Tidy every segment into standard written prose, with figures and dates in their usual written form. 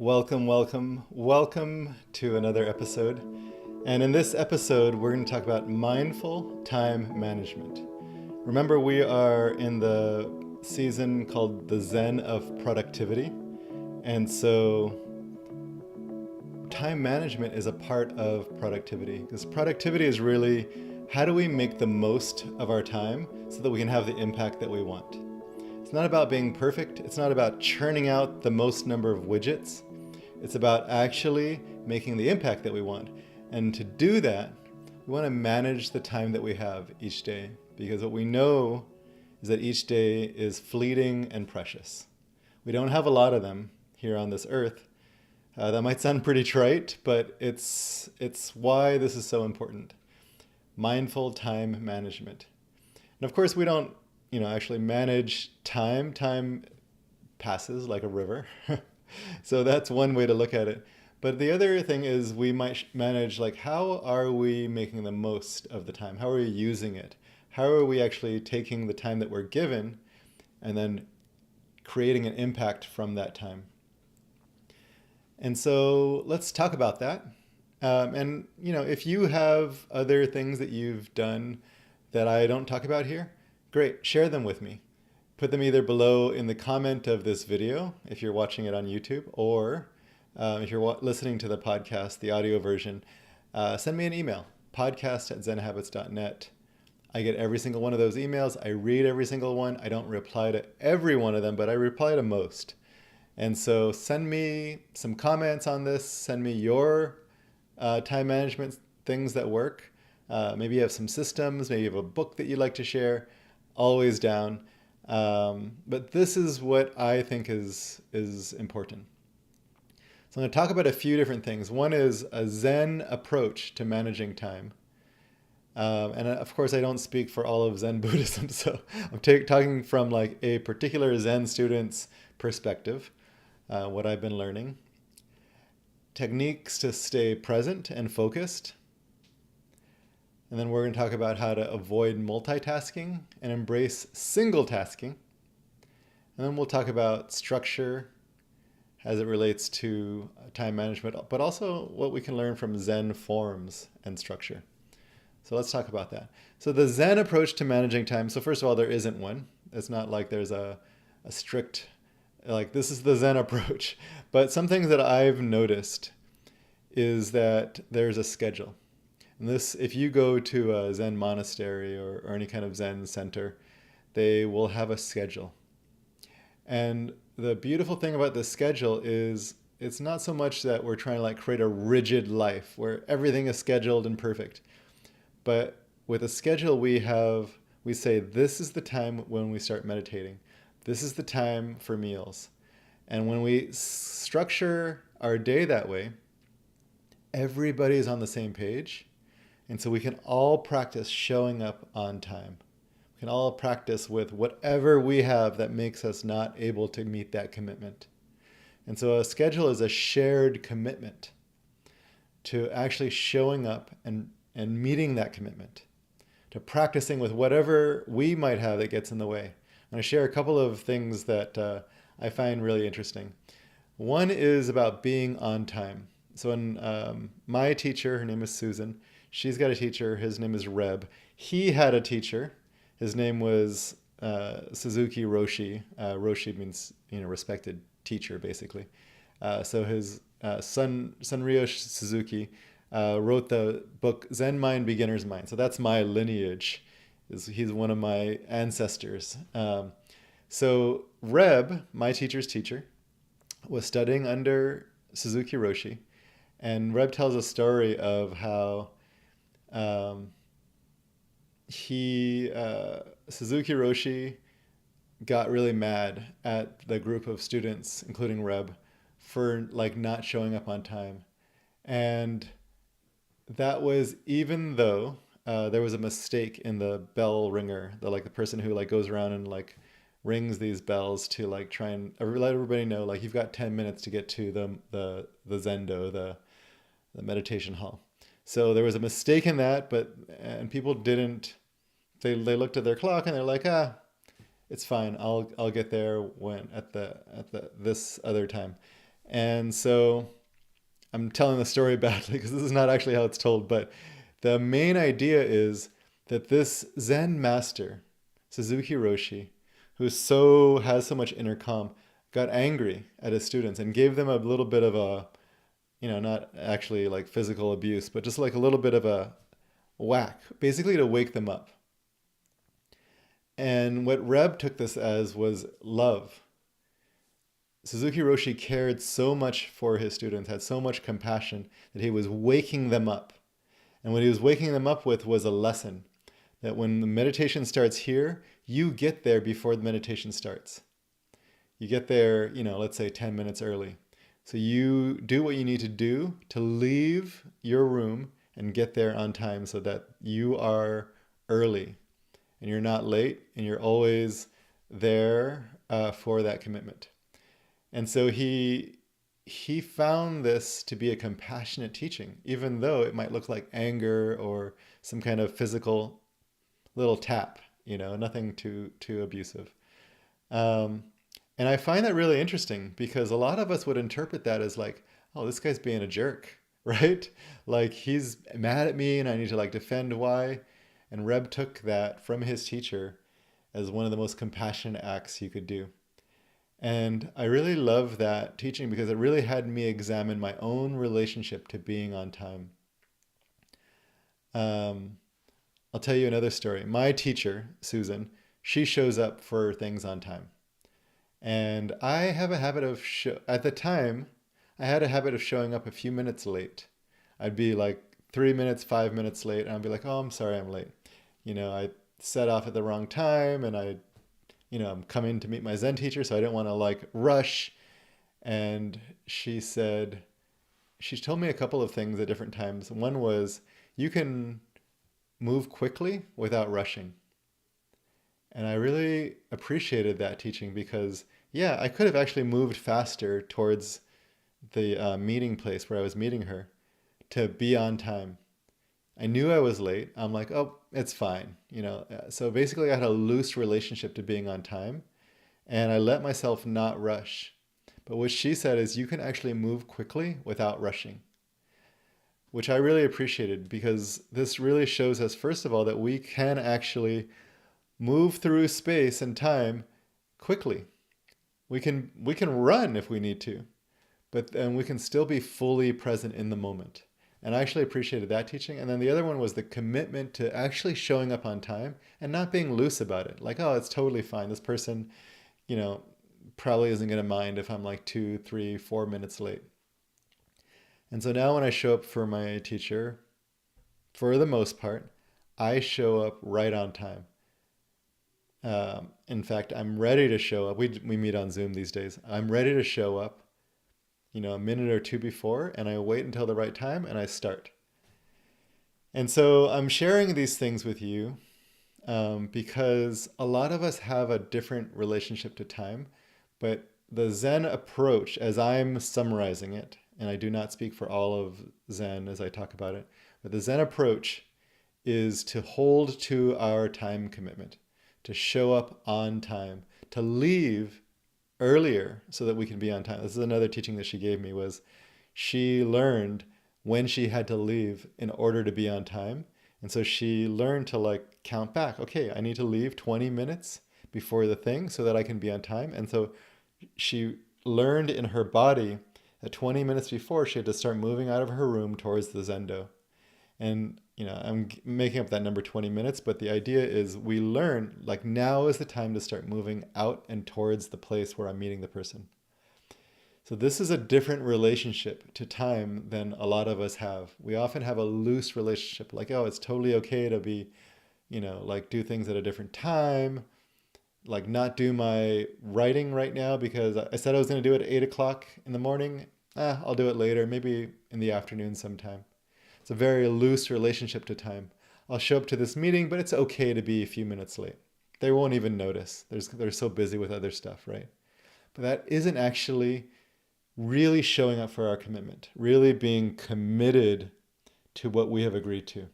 Welcome to another episode. And in this episode, we're going to talk about mindful time management. Remember, we are in the season called the Zen of productivity. And so time management is a part of productivity, because productivity is really how do we make the most of our time so that we can have the impact that we want. It's not about being perfect. It's not about churning out the most number of widgets. It's about actually making the impact that we want. And to do that, we want to manage the time that we have each day, because what we know is that each day is fleeting and precious. We don't have a lot of them here on this earth. That might sound pretty trite, but it's why this is so important. Mindful time management. And of course, we don't, actually manage time. Time passes like a river. So that's one way to look at it. But the other thing is we might manage, how are we making the most of the time? How are we using it? How are we actually taking the time that we're given and then creating an impact from that time? And so let's talk about that. If you have other things that you've done that I don't talk about here, great, share them with me. Put them either below in the comment of this video, if you're watching it on YouTube, or if you're listening to the podcast, the audio version, send me an email, podcast@zenhabits.net. I get every single one of those emails. I read every single one. I don't reply to every one of them, but I reply to most. And so send me some comments on this. Send me your time management things that work. Maybe you have some systems. Maybe you have a book that you'd like to share. Always down. But this is what I think is important. So I'm going to talk about a few different things. One is a Zen approach to managing time. And of course, I don't speak for all of Zen Buddhism, so I'm talking from a particular Zen student's perspective, what I've been learning. Techniques to stay present and focused. And then we're going to talk about how to avoid multitasking and embrace single tasking. And then we'll talk about structure as it relates to time management, but also what we can learn from Zen forms and structure. So let's talk about that. So the Zen approach to managing time. So first of all, there isn't one. It's not like there's a strict, this is the Zen approach. But some things that I've noticed is that there's a schedule. And this, if you go to a Zen monastery or any kind of Zen center, they will have a schedule. And the beautiful thing about this schedule is it's not so much that we're trying to create a rigid life where everything is scheduled and perfect. But with a schedule, we say, this is the time when we start meditating. This is the time for meals. And when we structure our day that way, everybody is on the same page. And so we can all practice showing up on time. We can all practice with whatever we have that makes us not able to meet that commitment. And so a schedule is a shared commitment to actually showing up and meeting that commitment, to practicing with whatever we might have that gets in the way. I'm going to share a couple of things that I find really interesting. One is about being on time. So my teacher, her name is Susan, she's got a teacher, his name is Reb. He had a teacher, his name was Suzuki Roshi. Roshi means, respected teacher, basically. So his son, Sanryo Suzuki, wrote the book Zen Mind, Beginner's Mind. So that's my lineage. He's one of my ancestors. So Reb, my teacher's teacher, was studying under Suzuki Roshi. And Reb tells a story of how Suzuki Roshi got really mad at the group of students, including Reb, for not showing up on time. And that was even though there was a mistake in the bell ringer, the person who goes around and rings these bells to try and let everybody know you've got 10 minutes to get to the zendo, the meditation hall. So there was a mistake in that, and people didn't. They looked at their clock and they're like, it's fine. I'll get there at this other time. And so I'm telling the story badly because this is not actually how it's told, but the main idea is that this Zen master, Suzuki Roshi, who has so much inner calm, got angry at his students and gave them a little bit of a, not actually like physical abuse, but just like a little bit of a whack, basically to wake them up. And what Reb took this as was love. Suzuki Roshi cared so much for his students, had so much compassion that he was waking them up. And what he was waking them up with was a lesson that when the meditation starts here, you get there before the meditation starts. You get there, let's say 10 minutes early. So you do what you need to do to leave your room and get there on time so that you are early and you're not late and you're always there for that commitment. And so he found this to be a compassionate teaching, even though it might look like anger or some kind of physical little tap, nothing too abusive. And I find that really interesting because a lot of us would interpret that as like, oh, this guy's being a jerk, right? Like he's mad at me and I need to like defend why. And Reb took that from his teacher as one of the most compassionate acts you could do. And I really love that teaching because it really had me examine my own relationship to being on time. I'll tell you another story. My teacher, Susan, she shows up for things on time. And I have a habit of, at the time, I had a habit of showing up a few minutes late. I'd be like 3 minutes, 5 minutes late, and I'd be like, oh, I'm sorry, I'm late. I set off at the wrong time, and I'm coming to meet my Zen teacher, so I didn't want to like rush. And she told me a couple of things at different times. One was, you can move quickly without rushing. And I really appreciated that teaching because, yeah, I could have actually moved faster towards the meeting place where I was meeting her to be on time. I knew I was late. I'm like, oh, it's fine. So basically I had a loose relationship to being on time and I let myself not rush. But what she said is you can actually move quickly without rushing, which I really appreciated because this really shows us, first of all, that we can actually move through space and time quickly. We can run if we need to, but then we can still be fully present in the moment. And I actually appreciated that teaching. And then the other one was the commitment to actually showing up on time and not being loose about it. Like, oh, it's totally fine. This person, probably isn't going to mind if I'm like 2, 3, 4 minutes late. And so now when I show up for my teacher, for the most part, I show up right on time. In fact, I'm ready to show up. We meet on Zoom these days. I'm ready to show up, a minute or two before, and I wait until the right time and I start. And so I'm sharing these things with you because a lot of us have a different relationship to time, but the Zen approach, as I'm summarizing it, and I do not speak for all of Zen as I talk about it, but the Zen approach is to hold to our time commitment, to show up on time, to leave earlier so that we can be on time. This is another teaching that she gave me was she learned when she had to leave in order to be on time. And so she learned to like count back. Okay, I need to leave 20 minutes before the thing so that I can be on time. And so she learned in her body that 20 minutes before she had to start moving out of her room towards the Zendo. And I'm making up that number 20 minutes, but the idea is we learn like now is the time to start moving out and towards the place where I'm meeting the person. So this is a different relationship to time than a lot of us have. We often have a loose relationship, like, oh, it's totally okay to be, like do things at a different time, like not do my writing right now because I said I was going to do it at 8 o'clock in the morning. I'll do it later, maybe in the afternoon sometime. It's a very loose relationship to time. I'll show up to this meeting, but it's okay to be a few minutes late. They won't even notice. They're so busy with other stuff, right? But that isn't actually really showing up for our commitment, really being committed to what we have agreed to.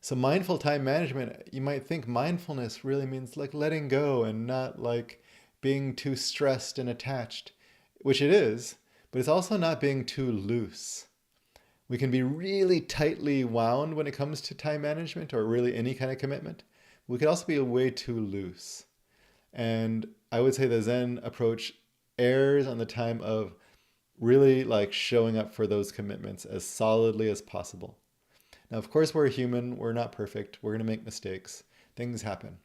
So mindful time management, you might think mindfulness really means like letting go and not like being too stressed and attached, which it is. but it's also not being too loose. We can be really tightly wound when it comes to time management or really any kind of commitment. We could also be way too loose. And I would say the Zen approach errs on the time of really like showing up for those commitments as solidly as possible. Now, of course, we're human. We're not perfect. We're going to make mistakes. Things happen.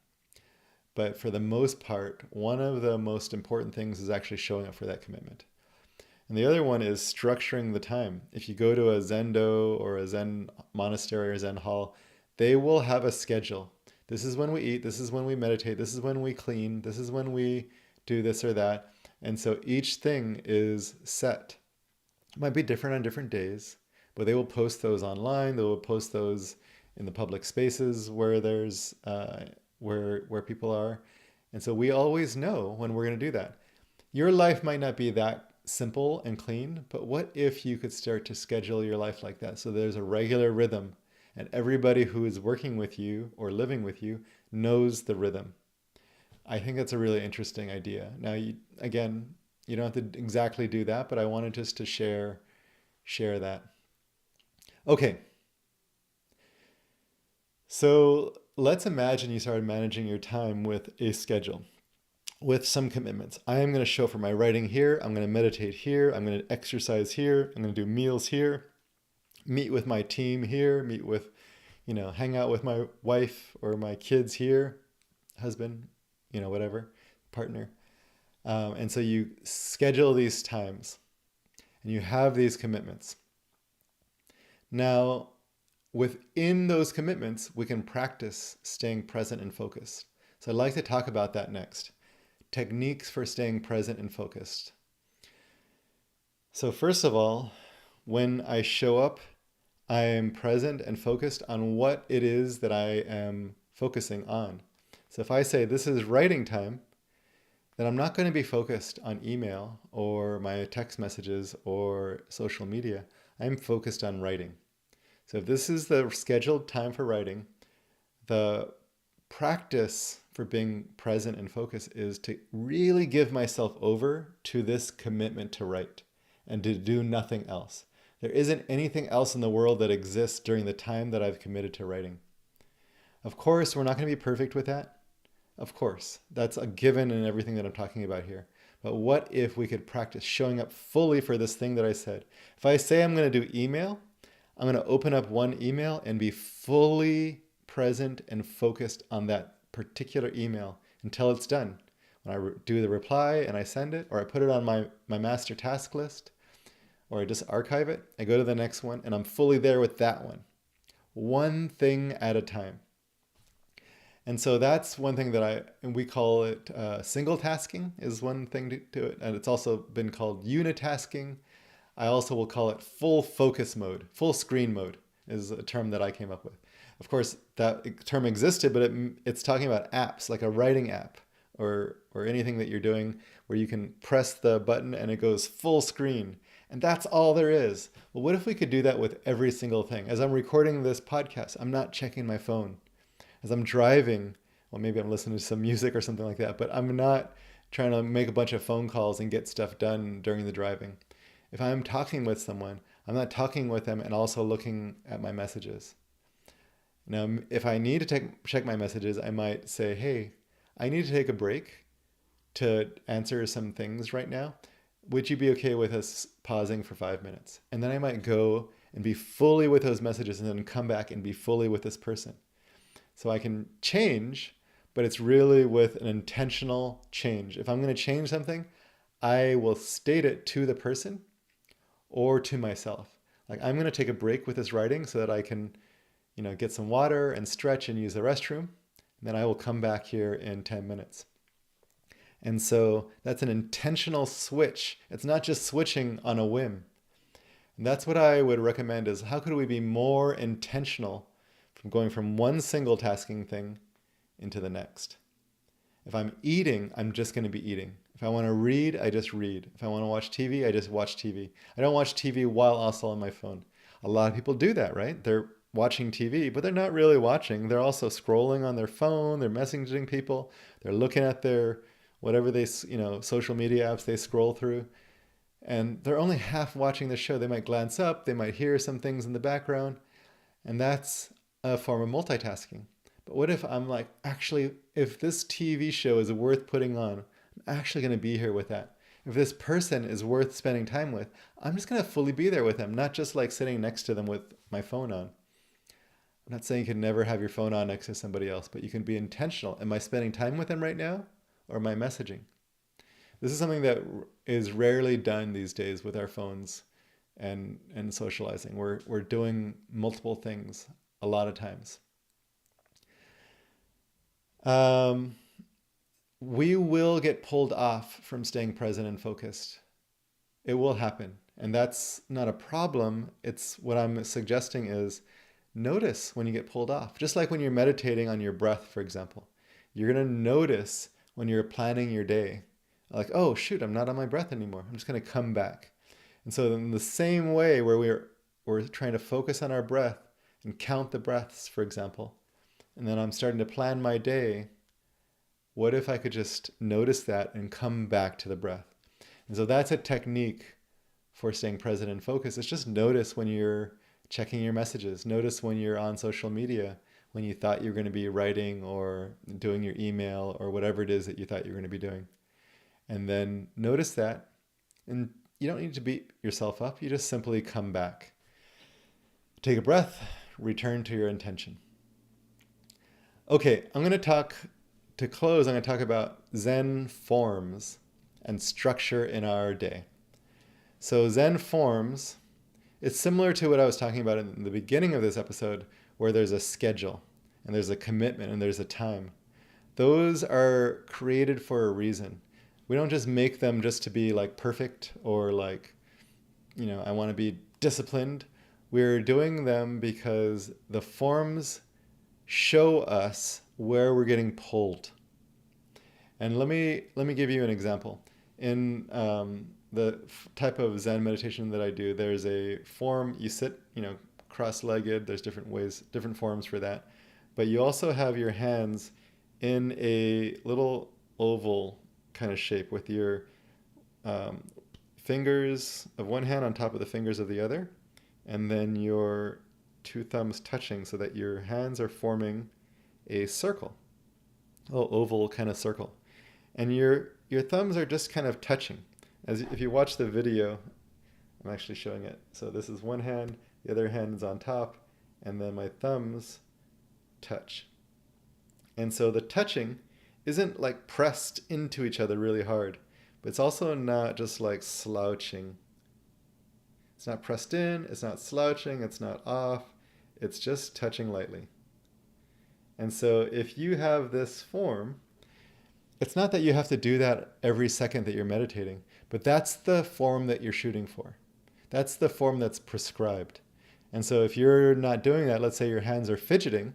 But for the most part, one of the most important things is actually showing up for that commitment. And the other one is structuring the time. If you go to a Zendo or a Zen monastery or Zen hall, they will have a schedule. This is when we eat. This is when we meditate. This is when we clean. This is when we do this or that. And so each thing is set. It might be different on different days, but they will post those online. They will post those in the public spaces where there's where people are. And so we always know when we're going to do that. Your life might not be that simple and clean, but what if you could start to schedule your life like that so there's a regular rhythm and everybody who is working with you or living with you knows the rhythm? I think that's a really interesting idea. Now, again, you don't have to exactly do that, but I wanted just to share that. Okay. So let's imagine you started managing your time with a schedule, with some commitments. I am going to show for my writing here. I'm going to meditate here. I'm going to exercise here. I'm going to do meals here, meet with my team here, meet with, hang out with my wife or my kids here, husband, whatever, partner. And so you schedule these times and you have these commitments. Now, within those commitments, we can practice staying present and focused. So I'd like to talk about that next. Techniques for staying present and focused. So first of all, when I show up, I am present and focused on what it is that I am focusing on. So if I say this is writing time, then I'm not going to be focused on email or my text messages or social media. I'm focused on writing. So if this is the scheduled time for writing, the practice for being present and focused is to really give myself over to this commitment to write and to do nothing else. There isn't anything else in the world that exists during the time that I've committed to writing. Of course, we're not going to be perfect with that. Of course, that's a given in everything that I'm talking about here. But what if we could practice showing up fully for this thing that I said? If I say I'm going to do email, I'm going to open up one email and be fully present and focused on that particular email until it's done. When I do the reply and I send it, or I put it on my master task list, or I just archive it, I go to the next one and I'm fully there with that one. One thing at a time. And so that's one thing that we call it single tasking is one thing to do it. And it's also been called unitasking. I also will call it full focus mode. Full screen mode is a term that I came up with. Of course, that term existed, but it's talking about apps, like a writing app or anything that you're doing where you can press the button and it goes full screen. And that's all there is. Well, what if we could do that with every single thing? As I'm recording this podcast, I'm not checking my phone. As I'm driving, well, maybe I'm listening to some music or something like that, but I'm not trying to make a bunch of phone calls and get stuff done during the driving. If I'm talking with someone, I'm not talking with them and also looking at my messages. Now, if I need to check my messages, I might say, hey, I need to take a break to answer some things right now. Would you be okay with us pausing for 5 minutes? And then I might go and be fully with those messages and then come back and be fully with this person. So I can change, but it's really with an intentional change. If I'm going to change something, I will state it to the person or to myself. Like, I'm going to take a break with this writing so that I can, get some water and stretch and use the restroom. And then I will come back here in 10 minutes. And so that's an intentional switch. It's not just switching on a whim. And that's what I would recommend is how could we be more intentional from going from one single tasking thing into the next. If I'm eating, I'm just going to be eating. If I want to read, I just read. If I want to watch TV, I just watch TV. I don't watch TV while also on my phone. A lot of people do that, right? They're watching TV, but they're not really watching. They're also scrolling on their phone. They're messaging people. They're looking at their whatever they, social media apps they scroll through. and they're only half watching the show. They might glance up, they might hear some things in the background, and that's a form of multitasking. But what if I'm like, actually, if this TV show is worth putting on, I'm actually going to be here with that. If this person is worth spending time with, I'm just going to fully be there with them, not just like sitting next to them with my phone on. I'm not saying you can never have your phone on next to somebody else, but you can be intentional. Am I spending time with them right now, or am I messaging? This is something that is rarely done these days with our phones and socializing. We're doing multiple things a lot of times. We will get pulled off from staying present and focused. It will happen. And that's not a problem. It's what I'm suggesting is notice when you get pulled off. Just like when you're meditating on your breath, for example. You're going to notice when you're planning your day. Like, oh, shoot, I'm not on my breath anymore. I'm just going to come back. And so in the same way where we're trying to focus on our breath and count the breaths, for example, and then I'm starting to plan my day, what if I could just notice that and come back to the breath? And so that's a technique for staying present and focused. It's just notice when you're checking your messages. Notice when you're on social media, when you thought you were going to be writing or doing your email or whatever it is that you thought you were going to be doing. And then notice that, and you don't need to beat yourself up. You just simply come back. Take a breath, return to your intention. Okay, to close, I'm going to talk about Zen forms and structure in our day. So Zen forms, it's similar to what I was talking about in the beginning of this episode, where there's a schedule and there's a commitment and there's a time. Those are created for a reason. We don't just make them just to be like perfect or like, I want to be disciplined. We're doing them because the forms show us where we're getting pulled. And let me give you an example. In the type of Zen meditation that I do, there's a form, you sit, cross-legged. There's different ways, different forms for that. But you also have your hands in a little oval kind of shape with your fingers of one hand on top of the fingers of the other, and then your two thumbs touching so that your hands are forming a circle, a little oval kind of circle. And your thumbs are just kind of touching. As if you watch the video, I'm actually showing it. So this is one hand, the other hand is on top, and then my thumbs touch. And so the touching isn't like pressed into each other really hard, but it's also not just like slouching. It's not pressed in, it's not slouching, it's not off, it's just touching lightly. And so if you have this form, it's not that you have to do that every second that you're meditating, but that's the form that you're shooting for. That's the form that's prescribed. And so if you're not doing that, let's say your hands are fidgeting,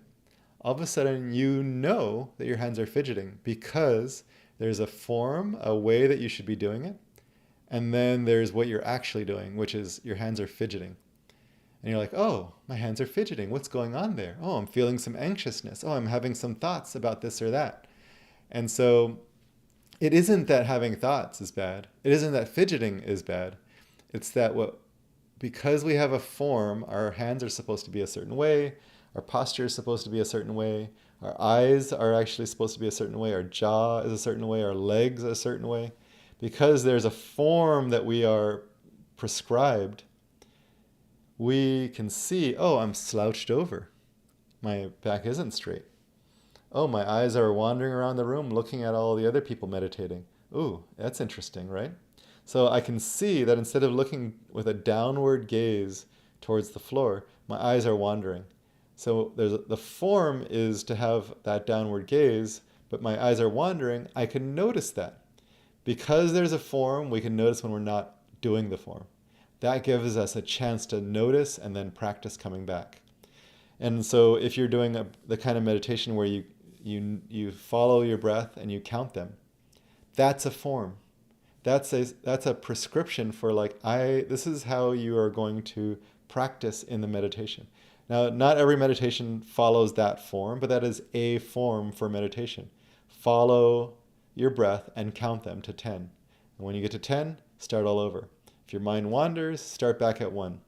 all of a sudden you know that your hands are fidgeting because there's a form, a way that you should be doing it. And then there's what you're actually doing, which is your hands are fidgeting. And you're like, oh, my hands are fidgeting. What's going on there? Oh, I'm feeling some anxiousness. Oh, I'm having some thoughts about this or that. And so it isn't that having thoughts is bad. It isn't that fidgeting is bad. It's that because we have a form, our hands are supposed to be a certain way. Our posture is supposed to be a certain way. Our eyes are actually supposed to be a certain way. Our jaw is a certain way. Our legs are a certain way. Because there's a form that we are prescribed, we can see, oh, I'm slouched over. My back isn't straight. Oh, my eyes are wandering around the room looking at all the other people meditating. Ooh, that's interesting, right? So I can see that instead of looking with a downward gaze towards the floor, my eyes are wandering. So the form is to have that downward gaze, but my eyes are wandering. I can notice that. Because there's a form, we can notice when we're not doing the form. That gives us a chance to notice and then practice coming back. And so if you're doing the kind of meditation where you follow your breath and you count them, that's a form. That's a prescription for this is how you are going to practice in the meditation. Now, not every meditation follows that form, but that is a form for meditation. Follow your breath and count them to 10. And when you get to 10, start all over. If your mind wanders, start back at 1.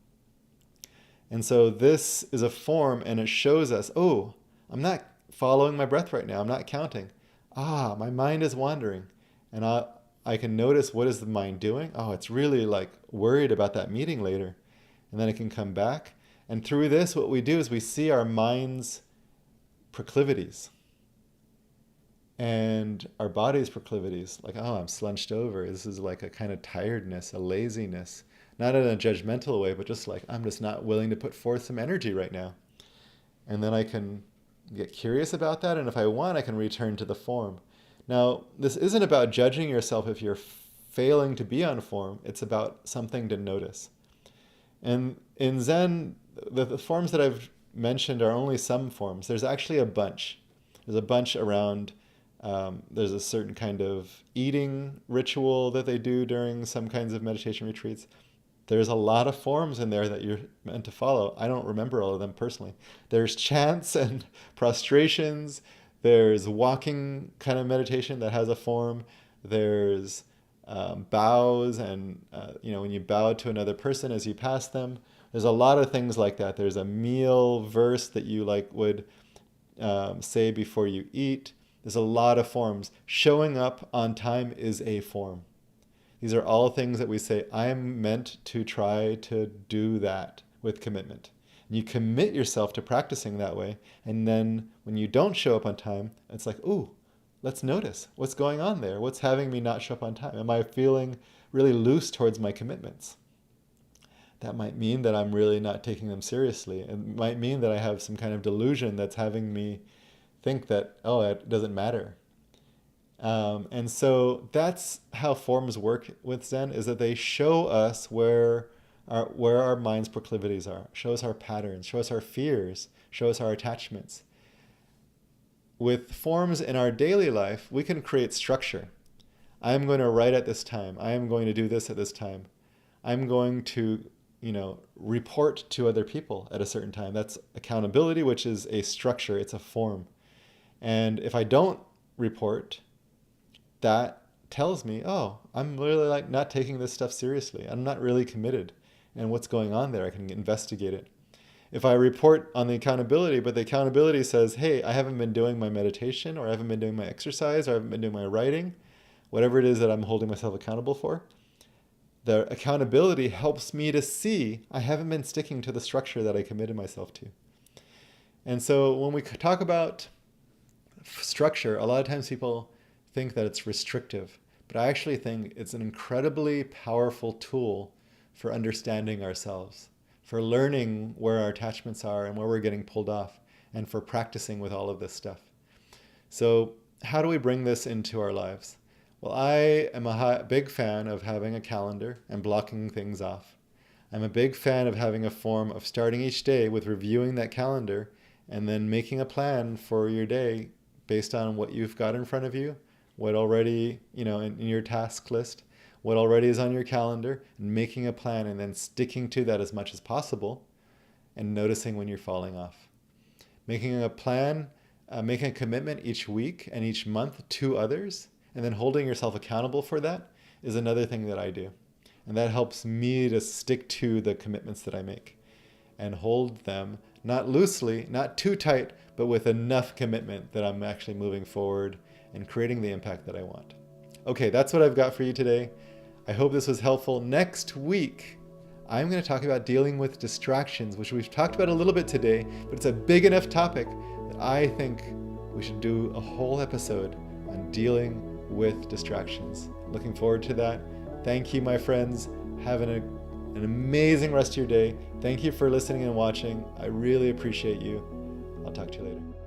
And so this is a form, and it shows us, oh, I'm not following my breath right now. I'm not counting. My mind is wandering. And I can notice, what is the mind doing? Oh, it's really like worried about that meeting later. And then it can come back. And through this, what we do is we see our mind's proclivities and our body's proclivities. Like, oh, I'm slunched over. This is like a kind of tiredness, a laziness. Not in a judgmental way, but just like, I'm just not willing to put forth some energy right now. And then I can get curious about that. And if I want, I can return to the form. Now, this isn't about judging yourself if you're failing to be on form. It's about something to notice. And in Zen, the forms that I've mentioned are only some forms. There's actually a bunch. There's a bunch around. There's a certain kind of eating ritual that they do during some kinds of meditation retreats. There's a lot of forms in there that you're meant to follow. I don't remember all of them personally. There's chants and prostrations. There's walking kind of meditation that has a form. There's bows and, when you bow to another person as you pass them. There's a lot of things like that. There's a meal verse that you would say before you eat. There's a lot of forms. Showing up on time is a form. These are all things that we say, I'm meant to try to do that with commitment. And you commit yourself to practicing that way. And then when you don't show up on time, it's like, ooh, let's notice what's going on there. What's having me not show up on time? Am I feeling really loose towards my commitments? That might mean that I'm really not taking them seriously. It might mean that I have some kind of delusion that's having me think that, oh, it doesn't matter. And so that's how forms work with Zen, is that they show us where our mind's proclivities are, show us our patterns, show us our fears, show us our attachments. With forms in our daily life, we can create structure. I'm going to write at this time. I am going to do this at this time. I'm going to, report to other people at a certain time. That's accountability, which is a structure. It's a form. And if I don't report, that tells me, oh, I'm really not taking this stuff seriously. I'm not really committed. And what's going on there? I can investigate it. If I report on the accountability, but the accountability says, hey, I haven't been doing my meditation, or I haven't been doing my exercise, or I haven't been doing my writing, whatever it is that I'm holding myself accountable for, the accountability helps me to see I haven't been sticking to the structure that I committed myself to. And so when we talk about structure, a lot of times people think that it's restrictive, but I actually think it's an incredibly powerful tool for understanding ourselves, for learning where our attachments are and where we're getting pulled off, and for practicing with all of this stuff. So how do we bring this into our lives? Well, I am a big fan of having a calendar and blocking things off. I'm a big fan of having a form of starting each day with reviewing that calendar and then making a plan for your day based on what you've got in front of you, what already, in your task list, what already is on your calendar, and making a plan and then sticking to that as much as possible and noticing when you're falling off. Making a plan, making a commitment each week and each month to others, and then holding yourself accountable for that is another thing that I do. And that helps me to stick to the commitments that I make and hold them, not loosely, not too tight, but with enough commitment that I'm actually moving forward and creating the impact that I want. Okay, that's what I've got for you today. I hope this was helpful. Next week, I'm going to talk about dealing with distractions, which we've talked about a little bit today, but it's a big enough topic that I think we should do a whole episode on dealing with distractions. Looking forward to that. Thank you, my friends. Have an amazing rest of your day. Thank you for listening and watching. I really appreciate you. I'll talk to you later.